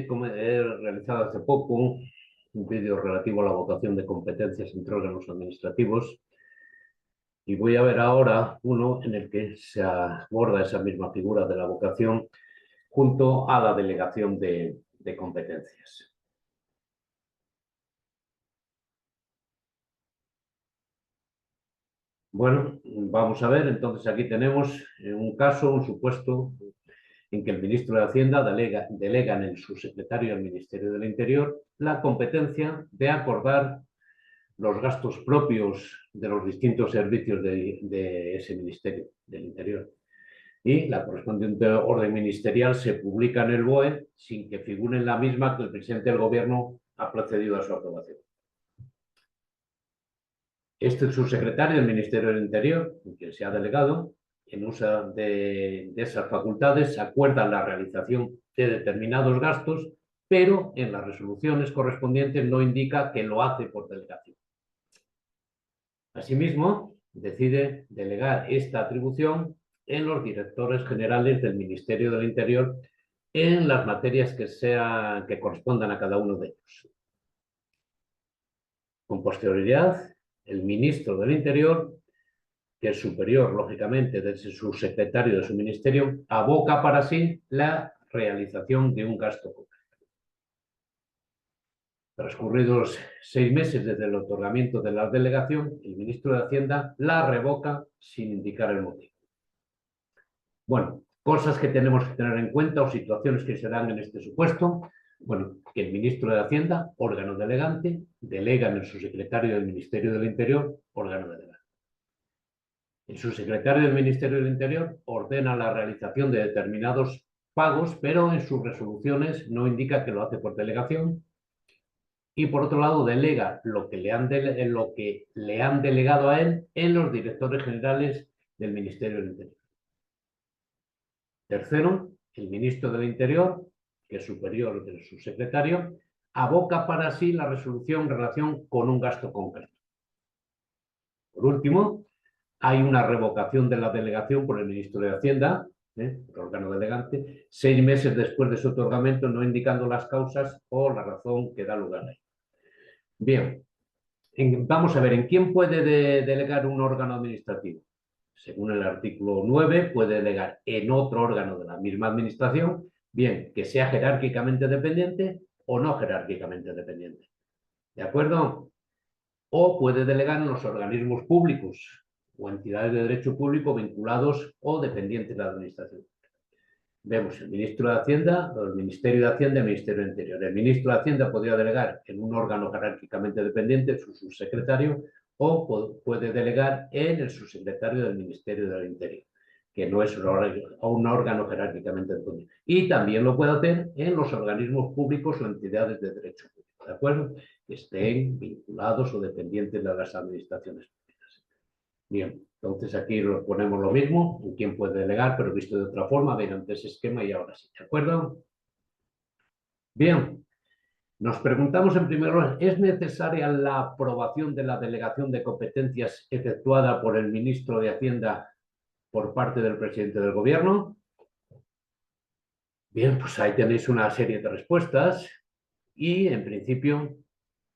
Como he realizado hace poco un vídeo relativo a la vocación de competencias entre órganos administrativos y voy a ver ahora uno en el que se aborda esa misma figura de la vocación junto a la delegación de competencias. Bueno, vamos a ver, entonces aquí tenemos un caso, un supuesto en que el ministro de Hacienda delega en el subsecretario del Ministerio del Interior la competencia de acordar los gastos propios de los distintos servicios de ese Ministerio del Interior. Y la correspondiente orden ministerial se publica en el BOE sin que figure en la misma que el presidente del Gobierno ha procedido a su aprobación. Este subsecretario del Ministerio del Interior, que se ha delegado, en uso de esas facultades, acuerda la realización de determinados gastos, pero en las resoluciones correspondientes no indica que lo hace por delegación. Asimismo, decide delegar esta atribución en los directores generales del Ministerio del Interior en las materias que correspondan a cada uno de ellos. Con posterioridad, el ministro del Interior, que es superior, lógicamente, de ese subsecretario de su ministerio, aboca para sí la realización de un gasto concreto. Transcurridos 6 meses desde el otorgamiento de la delegación, el ministro de Hacienda la revoca sin indicar el motivo. Bueno, cosas que tenemos que tener en cuenta o situaciones que se dan en este supuesto. Bueno, que el ministro de Hacienda, órgano delegante, delega en el subsecretario del Ministerio del Interior, órgano delegante. El subsecretario del Ministerio del Interior ordena la realización de determinados pagos, pero en sus resoluciones no indica que lo hace por delegación. Y por otro lado, delega lo que le han delegado a él en los directores generales del Ministerio del Interior. Tercero, el ministro del Interior, que es superior del subsecretario, aboca para sí la resolución en relación con un gasto concreto. Por último, hay una revocación de la delegación por el ministro de Hacienda, el órgano delegante, 6 meses después de su otorgamiento, no indicando las causas o la razón que da lugar a ello. Bien, vamos a ver, ¿en quién puede delegar un órgano administrativo? Según el artículo 9, puede delegar en otro órgano de la misma administración, bien que sea jerárquicamente dependiente o no jerárquicamente dependiente. ¿De acuerdo? O puede delegar en los organismos públicos o entidades de derecho público vinculados o dependientes de la administración. Vemos el ministro de Hacienda, el Ministerio de Hacienda y el Ministerio del Interior. El ministro de Hacienda podría delegar en un órgano jerárquicamente dependiente, su subsecretario, o puede delegar en el subsecretario del Ministerio del Interior, que no es un órgano jerárquicamente dependiente. Y también lo puede hacer en los organismos públicos o entidades de derecho público, ¿de acuerdo? Que estén vinculados o dependientes de las administraciones públicas. Bien, entonces aquí lo ponemos lo mismo, en quién puede delegar, pero visto de otra forma, mediante ese esquema y ahora sí, ¿de acuerdo? Bien, nos preguntamos en primer lugar, ¿es necesaria la aprobación de la delegación de competencias efectuada por el ministro de Hacienda por parte del presidente del Gobierno? Bien, pues ahí tenéis una serie de respuestas y en principio,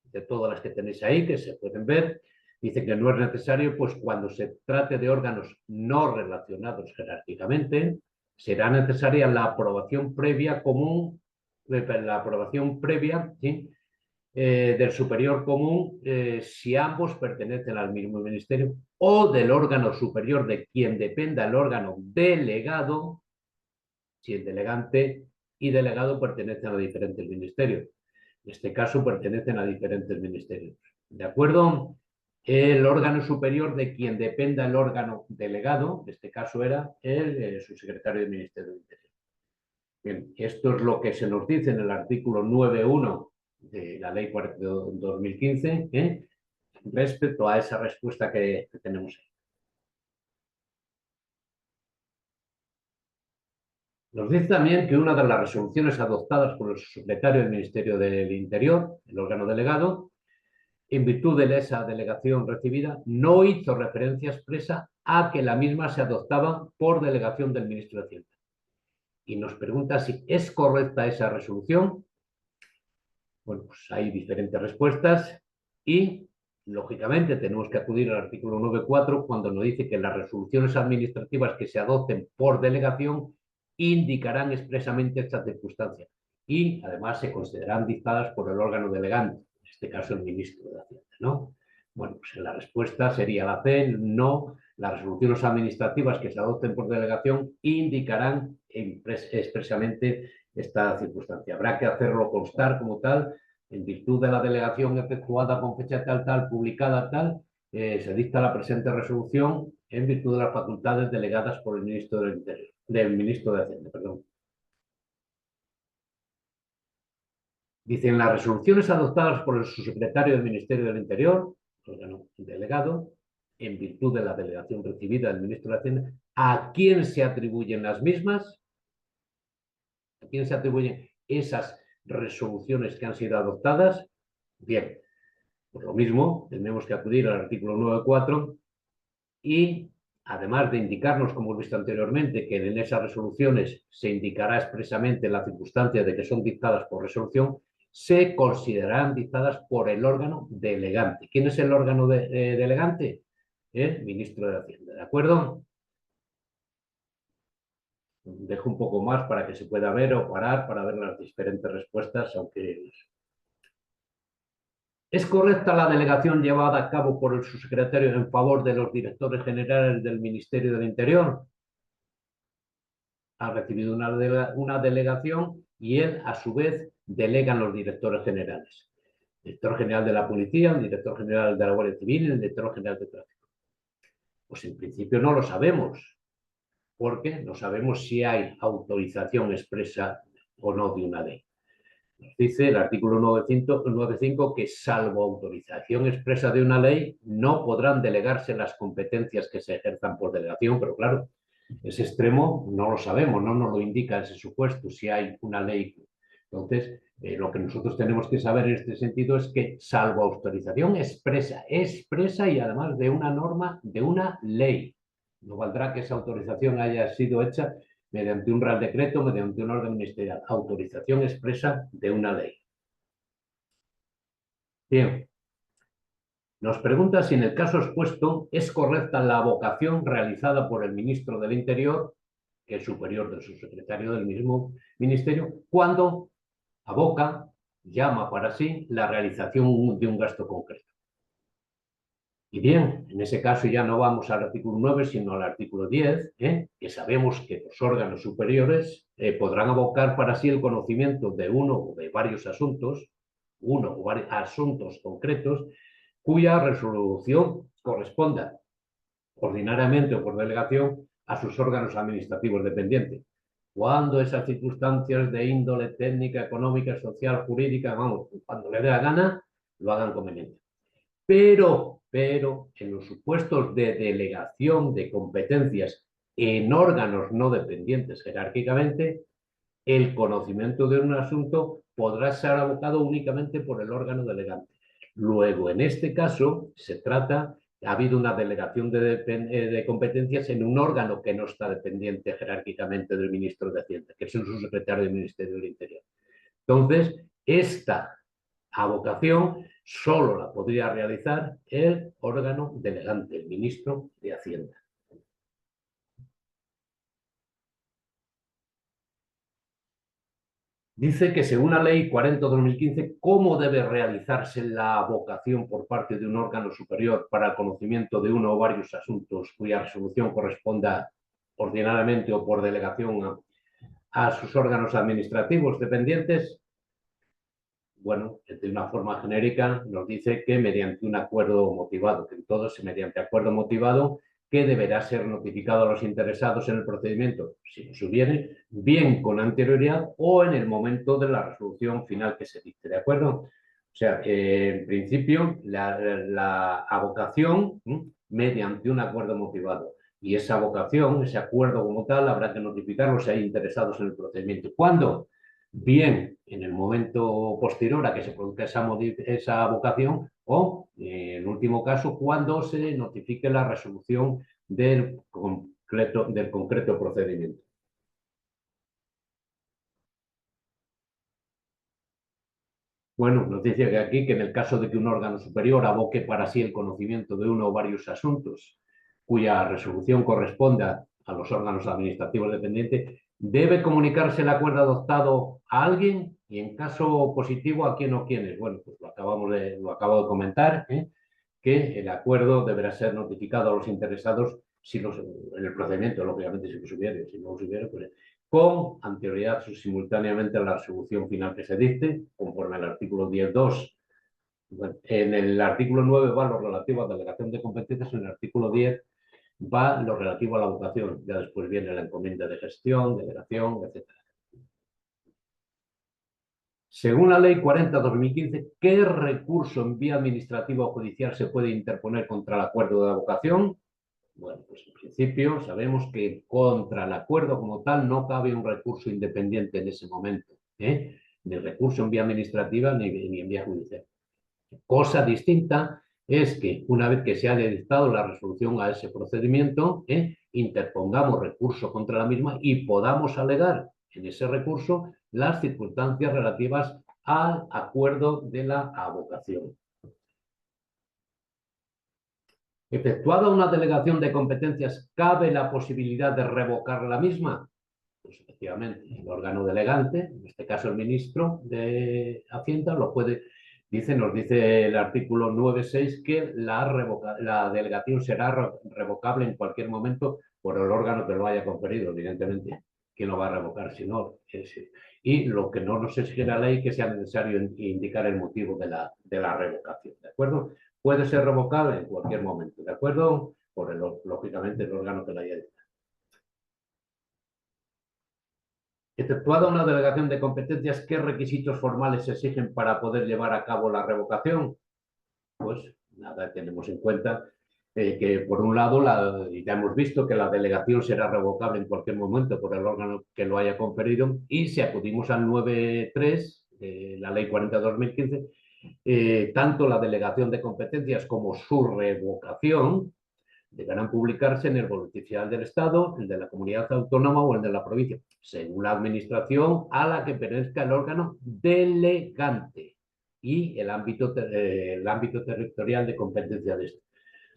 de todas las que tenéis ahí, que se pueden ver, dice que no es necesario, pues cuando se trate de órganos no relacionados jerárquicamente, será necesaria la aprobación previa común, la aprobación previa, ¿sí? Del superior común si ambos pertenecen al mismo ministerio o del órgano superior de quien dependa el órgano delegado, si el delegante y delegado pertenecen a diferentes ministerios. En este caso pertenecen a diferentes ministerios. ¿De acuerdo? El órgano superior de quien dependa el órgano delegado, en este caso era el subsecretario del Ministerio del Interior. Bien, esto es lo que se nos dice en el artículo 9.1 de la Ley 42 2015, respecto a esa respuesta que tenemos ahí. Nos dice también que una de las resoluciones adoptadas por el subsecretario del Ministerio del Interior, el órgano delegado, en virtud de esa delegación recibida, no hizo referencia expresa a que la misma se adoptaba por delegación del ministro de Hacienda. y nos pregunta si es correcta esa resolución. Bueno, pues hay diferentes respuestas y, lógicamente, tenemos que acudir al artículo 9.4 cuando nos dice que las resoluciones administrativas que se adopten por delegación indicarán expresamente esta circunstancia y, además, se considerarán dictadas por el órgano delegante, en este caso el ministro de Hacienda, ¿no? Bueno, pues la respuesta sería la C, no. Las resoluciones administrativas que se adopten por delegación indicarán expresamente esta circunstancia. Habrá que hacerlo constar como tal, en virtud de la delegación efectuada con fecha tal, publicada tal, se dicta la presente resolución en virtud de las facultades delegadas por el ministro del Interior, del ministro de Hacienda, perdón. Dicen las resoluciones adoptadas por el subsecretario del Ministerio del Interior, órgano delegado, en virtud de la delegación recibida del ministro de Hacienda, ¿a quién se atribuyen las mismas? ¿A quién se atribuyen esas resoluciones que han sido adoptadas? Bien, por lo mismo, tenemos que acudir al artículo 9.4 y, además de indicarnos, como hemos visto anteriormente, que en esas resoluciones se indicará expresamente la circunstancia de que son dictadas por resolución, se considerarán dictadas por el órgano delegante. ¿Quién es el órgano delegante? El ministro de Hacienda, ¿de acuerdo? Dejo un poco más para que se pueda ver o parar para ver las diferentes respuestas, aunque... ¿Es correcta la delegación llevada a cabo por el subsecretario en favor de los directores generales del Ministerio del Interior? Ha recibido una delegación y él, a su vez, delegan los directores generales. El director general de la Policía, el director general de la Guardia Civil y el director general de Tráfico. Pues en principio no lo sabemos, porque no sabemos si hay autorización expresa o no de una ley. Nos dice el artículo 9.5 que, salvo autorización expresa de una ley, no podrán delegarse las competencias que se ejerzan por delegación, pero claro, ese extremo no lo sabemos, no nos lo indica ese supuesto, si hay una ley. Entonces, lo que nosotros tenemos que saber en este sentido es que, salvo autorización expresa y además de una norma, de una ley, no valdrá que esa autorización haya sido hecha mediante un real decreto, mediante un orden ministerial. Autorización expresa de una ley. Bien. Nos pregunta si en el caso expuesto es correcta la avocación realizada por el ministro del Interior, que es superior del subsecretario del mismo ministerio, cuando aboca, llama para sí la realización de un gasto concreto. Y bien, en ese caso ya no vamos al artículo 9, sino al artículo 10, que sabemos que los órganos superiores podrán abocar para sí el conocimiento de uno o de varios asuntos, uno o varios asuntos concretos, cuya resolución corresponda ordinariamente o por delegación a sus órganos administrativos dependientes. Cuando esas circunstancias de índole técnica, económica, social, jurídica, vamos, cuando le dé la gana, lo hagan conveniente. Pero en los supuestos de delegación de competencias en órganos no dependientes jerárquicamente, el conocimiento de un asunto podrá ser abocado únicamente por el órgano delegante. Luego, en este caso, ha habido una delegación de competencias en un órgano que no está dependiente jerárquicamente del ministro de Hacienda, que es el subsecretario del Ministerio del Interior. Entonces, esta avocación solo la podría realizar el órgano delegante, el ministro de Hacienda. Dice que, según la Ley 40/2015, ¿cómo debe realizarse la avocación por parte de un órgano superior para el conocimiento de uno o varios asuntos cuya resolución corresponda ordinariamente o por delegación a sus órganos administrativos dependientes? Bueno, de una forma genérica nos dice que mediante un acuerdo motivado, que en todo es mediante acuerdo motivado, que deberá ser notificado a los interesados en el procedimiento, si los hubiere, bien con anterioridad o en el momento de la resolución final que se dicte, ¿de acuerdo? O sea, en principio, la avocación mediante un acuerdo motivado. Y esa avocación, ese acuerdo como tal, habrá que notificarlo si hay interesados en el procedimiento. ¿Cuándo? Bien en el momento posterior a que se produzca esa avocación o, en último caso, cuando se notifique la resolución del concreto procedimiento. Bueno, nos dice que aquí que en el caso de que un órgano superior aboque para sí el conocimiento de uno o varios asuntos cuya resolución corresponda a los órganos administrativos dependientes, debe comunicarse el acuerdo adoptado a alguien y en caso positivo a quién o quiénes. Bueno, pues lo acabo de comentar, que el acuerdo deberá ser notificado a los interesados si en el procedimiento, lógicamente, si los hubiera, si no los hubiera, pues con anterioridad o simultáneamente a la resolución final que se dicte, conforme al artículo 10.2. Bueno, en el artículo 9 va lo relativo a delegación de competencias, en el artículo 10 va lo relativo a la vocación. Ya después viene la encomienda de gestión, delegación, etc. Según la Ley 40/2015, ¿qué recurso en vía administrativa o judicial se puede interponer contra el acuerdo de vocación? Bueno, pues en principio sabemos que contra el acuerdo como tal no cabe un recurso independiente en ese momento, ni recurso en vía administrativa ni en vía judicial. Cosa distinta es que una vez que se haya dictado la resolución a ese procedimiento, interpongamos recurso contra la misma y podamos alegar en ese recurso las circunstancias relativas al acuerdo de la avocación. Efectuada una delegación de competencias, ¿cabe la posibilidad de revocar la misma? Pues efectivamente, el órgano delegante, en este caso el ministro de Hacienda, nos dice el artículo 9.6 que la delegación será revocable en cualquier momento por el órgano que lo haya conferido, evidentemente. ¿Quién lo va a revocar si no? Y lo que no nos exige la ley que sea necesario indicar el motivo de la revocación, ¿de acuerdo? Puede ser revocable en cualquier momento, ¿de acuerdo? Lógicamente, el órgano que la haya dictado. Efectuada una delegación de competencias, ¿qué requisitos formales se exigen para poder llevar a cabo la revocación? Pues nada, tenemos en cuenta que por un lado, ya hemos visto que la delegación será revocable en cualquier momento por el órgano que lo haya conferido, y si acudimos al 9.3, la ley 40/2015, tanto la delegación de competencias como su revocación deberán publicarse en el Boletín Oficial del Estado, el de la comunidad autónoma o el de la provincia, según la administración a la que pertenezca el órgano delegante y el ámbito territorial de competencia de este.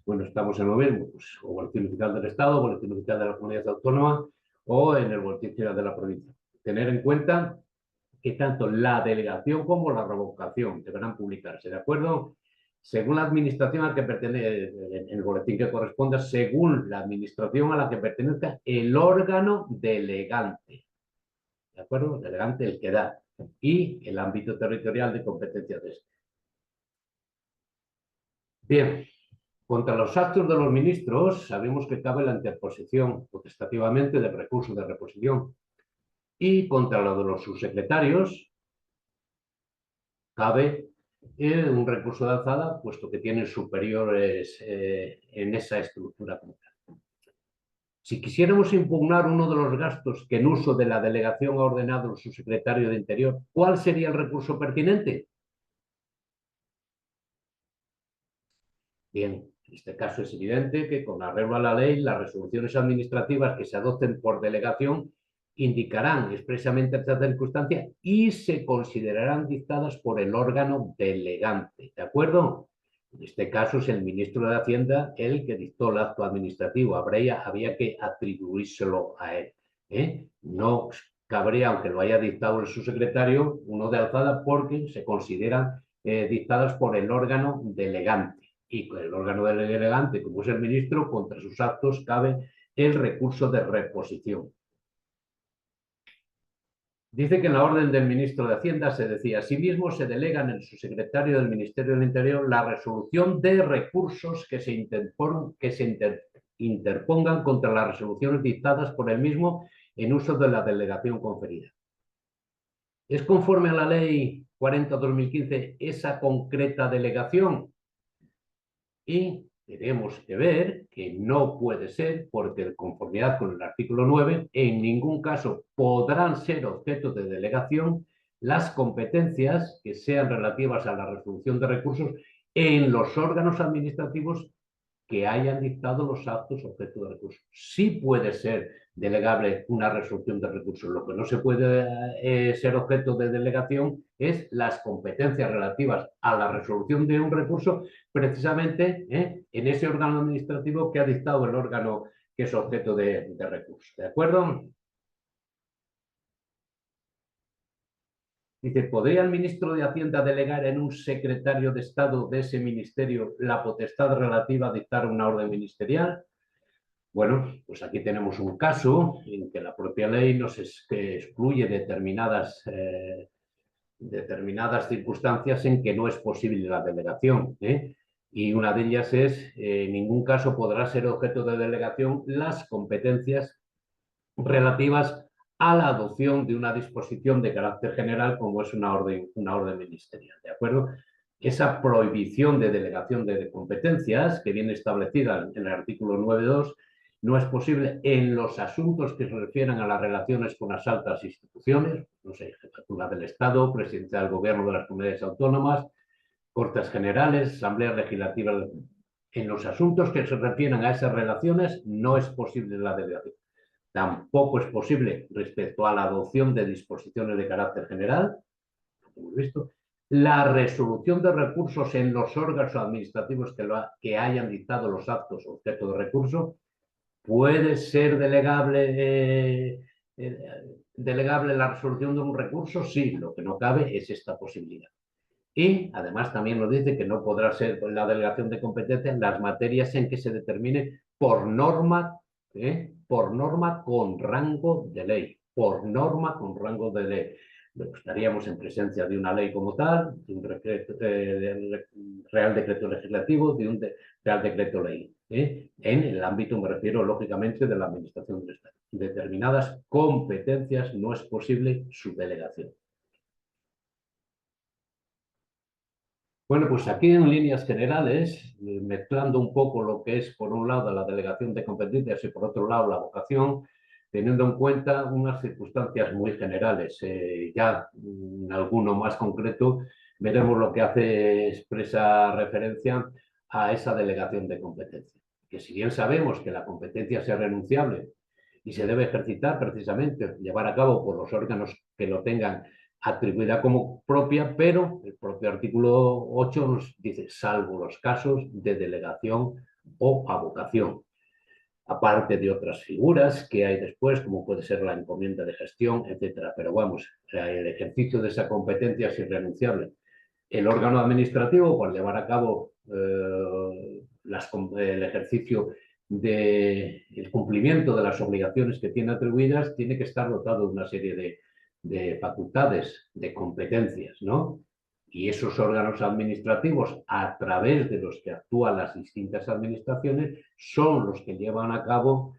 Bueno, estamos en lo mismo, pues, o Boletín Oficial del Estado, Boletín Oficial de la comunidad autónoma o en el Boletín Oficial de la provincia. Tener en cuenta que tanto la delegación como la revocación deberán publicarse, ¿de acuerdo? Según la administración a la que pertenece, en el boletín que corresponda, según la administración a la que pertenezca el órgano delegante, ¿de acuerdo? Delegante el que da, y el ámbito territorial de competencia de este. Bien, contra los actos de los ministros sabemos que cabe la interposición potestativamente del recurso de reposición, y contra lo de los subsecretarios cabe un recurso de alzada, puesto que tienen superiores en esa estructura como tal. Si quisiéramos impugnar uno de los gastos que en uso de la delegación ha ordenado el subsecretario de Interior, ¿cuál sería el recurso pertinente? Bien, en este caso es evidente que con arreglo a la ley, las resoluciones administrativas que se adopten por delegación indicarán expresamente esta circunstancia y se considerarán dictadas por el órgano delegante, ¿de acuerdo? En este caso es el ministro de Hacienda el que dictó el acto administrativo, había que atribuírselo a él. No cabría, aunque lo haya dictado el subsecretario, uno de alzada porque se consideran dictadas por el órgano delegante. Y con el órgano delegante, como es el ministro, contra sus actos cabe el recurso de reposición. Dice que en la orden del ministro de Hacienda se decía: asimismo se delega en el subsecretario del Ministerio del Interior la resolución de recursos que se interpongan contra las resoluciones dictadas por el mismo en uso de la delegación conferida. ¿Es conforme a la ley 40/2015 esa concreta delegación? Y tenemos que ver que no puede ser, porque en conformidad con el artículo 9, en ningún caso podrán ser objeto de delegación las competencias que sean relativas a la resolución de recursos en los órganos administrativos que hayan dictado los actos objeto de recursos. Sí puede ser delegable una resolución de recursos. Lo que no se puede ser objeto de delegación es las competencias relativas a la resolución de un recurso, precisamente en ese órgano administrativo que ha dictado el órgano que es objeto de recurso. ¿De acuerdo? Dice, ¿podría el ministro de Hacienda delegar en un secretario de Estado de ese ministerio la potestad relativa a dictar una orden ministerial? Bueno, pues aquí tenemos un caso en que la propia ley nos excluye determinadas circunstancias en que no es posible la delegación. Y una de ellas es, en ningún caso podrá ser objeto de delegación las competencias relativas a la adopción de una disposición de carácter general como es una orden ministerial. ¿De acuerdo? Esa prohibición de delegación de competencias que viene establecida en el artículo 9.2 no es posible en los asuntos que se refieran a las relaciones con las altas instituciones, no sé, Jefatura del Estado, Presidencia del Gobierno de las Comunidades Autónomas, Cortes Generales, Asambleas Legislativas. En los asuntos que se refieran a esas relaciones no es posible la delegación. Tampoco es posible respecto a la adopción de disposiciones de carácter general, como hemos visto, la resolución de recursos en los órganos administrativos que hayan dictado los actos objeto de recurso. ¿Puede ser delegable la resolución de un recurso? Sí, lo que no cabe es esta posibilidad. Y además también nos dice que no podrá ser la delegación de competencia en las materias en que se determine por norma con rango de ley. Por norma con rango de ley. Estaríamos en presencia de una ley como tal, de un Real Decreto Legislativo, de un Real Decreto Ley. En el ámbito, me refiero lógicamente, de la Administración del Estado. Determinadas competencias no es posible su delegación. Bueno, pues aquí en líneas generales, mezclando un poco lo que es por un lado la delegación de competencias y por otro lado la vocación, teniendo en cuenta unas circunstancias muy generales. Ya en alguno más concreto veremos lo que hace expresa referencia a esa delegación de competencia. Que si bien sabemos que la competencia es renunciable y se debe ejercitar precisamente, llevar a cabo por los órganos que lo tengan atribuida como propia, pero el propio artículo 8 nos dice, salvo los casos de delegación o avocación, aparte de otras figuras que hay después, como puede ser la encomienda de gestión, etcétera. Pero vamos, el ejercicio de esa competencia es irrenunciable. El órgano administrativo, por llevar a cabo el ejercicio del cumplimiento de las obligaciones que tiene atribuidas, tiene que estar dotado de una serie de facultades, de competencias, ¿no? Y esos órganos administrativos, a través de los que actúan las distintas administraciones, son los que llevan a cabo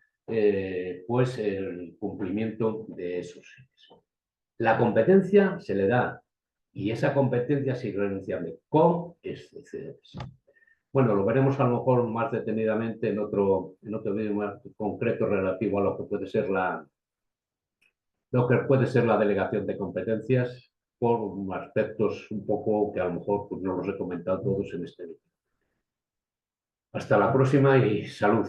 pues el cumplimiento de esos fines. La competencia se le da, y esa competencia es irrenunciable, con excepciones. Bueno, lo veremos a lo mejor más detenidamente en otro vídeo más concreto relativo a lo que puede ser la delegación de competencias, por aspectos un poco que a lo mejor pues, no los he comentado todos en este vídeo. Hasta la próxima y salud.